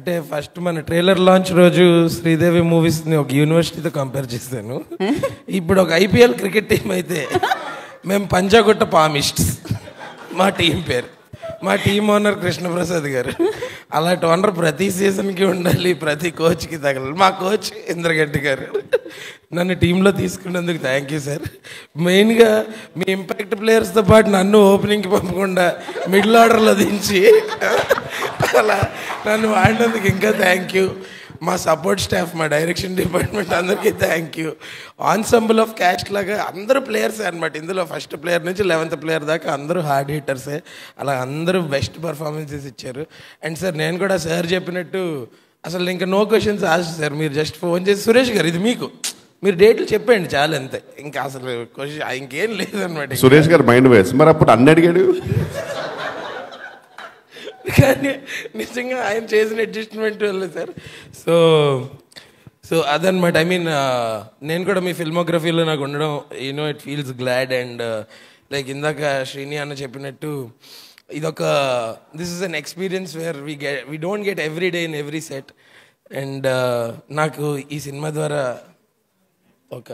అంటే ఫస్ట్ మన trailer launch రోజు శ్రీదేవి మూవీస్ని ఒక యూనివర్సిటీతో కంపేర్ చేశాను. ఇప్పుడు ఒక ఐపీఎల్ క్రికెట్ టీం అయితే మేము పంజాగుట్ట పామిస్ట్స్ మా టీం పేరు. మా టీం ఓనర్ కృష్ణప్రసాద్ గారు. అలాంటి ఓనర్ ప్రతి సీజన్కి ఉండాలి, ప్రతి కోచ్కి తగలాలి. మా కోచ్ ఇంద్రగడ్డి గారు. నన్ను టీంలో తీసుకున్నందుకు థ్యాంక్ యూ సార్. మెయిన్గా మీ ఇంపాక్ట్ ప్లేయర్స్తో పాటు నన్ను ఓపెనింగ్కి పంపకుండా మిడిల్ ఆర్డర్లో దించి అలా నన్ను వాడినందుకు ఇంకా థ్యాంక్ యూ. మా సపోర్ట్ స్టాఫ్, మా డైరెక్షన్ డిపార్ట్మెంట్ అందరికీ thank you. Ensemble of caste లాగా అందరూ ప్లేయర్సే అనమాట. ఇందులో ఫస్ట్ ప్లేయర్ నుంచి 11th ప్లేయర్ దాకా అందరూ హార్డ్ హిట్టర్సే. అలా అందరూ బెస్ట్ పర్ఫార్మెన్సెస్ ఇచ్చారు. అండ్ సార్ నేను కూడా సార్ చెప్పినట్టు అసలు ఇంకా నో క్వశ్చన్స్ ఆస్ట్ సార్. మీరు జస్ట్ ఫోన్ చేసి సురేష్ గారు ఇది మీకు, మీరు డేట్లు చెప్పండి చాలా, అంతే. ఇంకా అసలు క్వశ్చన్ ఇంకేం లేదనమాట. సురేష్ గారు మైండ్ వేస్ మరి అప్పుడు అన్ని అడిగాడు. కానీ నిజంగా ఆయన చేసిన అడ్జస్ట్మెంట్ వల్ల సార్. సో అదనమాట. ఐ మీన్ నేను కూడా మీ ఫిల్మోగ్రఫీలో నాకు ఉండడం it feels glad. And like ఇందాక శ్రీని అన్న చెప్పినట్టు ఇదొక this is an experience where we don't get every day in every set. And నాకు ఈ సినిమా ద్వారా ఒక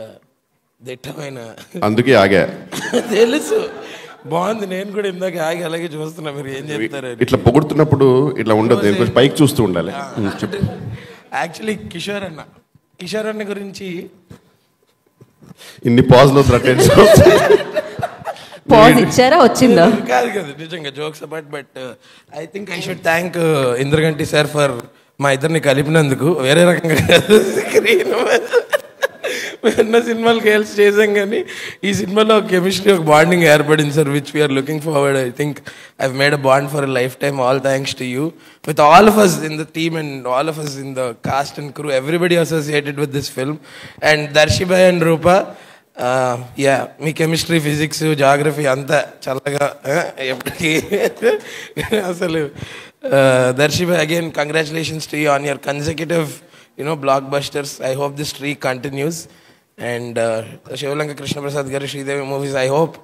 దిట్టమైన, అందుకే ఆగా తెలుసు బాగుంది. నేను కూడా ఇందాక ఆగి అలాగే చూస్తున్నా మీరు ఏం చెప్తారు. ఇట్లా పొగుడుతున్నప్పుడు ఇట్లా ఉండదు, కొంచెం పైకి చూస్తూ ఉండాలి. యాక్చువల్లీ కిషోర్ అన్న గురించి ఇన్ని పాజ్లో పాజ్ ఇచ్చారా, వచ్చిందా? కాదు నిజంగా jokes about. But I think I should thank Indraganti sir for మా ఇద్దరిని కలిపినందుకు. వేరే రకంగా కాదు, స్క్రీన్ ఎన్నో సినిమాలకి హెల్ప్ చేసాం కానీ ఈ సినిమాలో ఒక కెమిస్ట్రీ, ఒక బాండింగ్ ఏర్పడింది sir, which we're looking forward. I think I've made a bond for a life time. All thanks to you, with all of us in the team and all of us in the cast and crew, everybody associated with this film. And Darshibhai and Roopa, మీ chemistry, physics, geography అంతా చల్లగా ఎప్పటికీ అసలు. Darshibhai, again congratulations to you on your consecutive blockbusters. I hope this streak continues. And Shivalanka Krishna Prasad garu Sridevi movies, I hope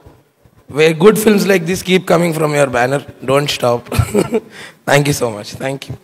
where good films like this keep coming from your banner. Don't stop. Thank you so much. Thank you.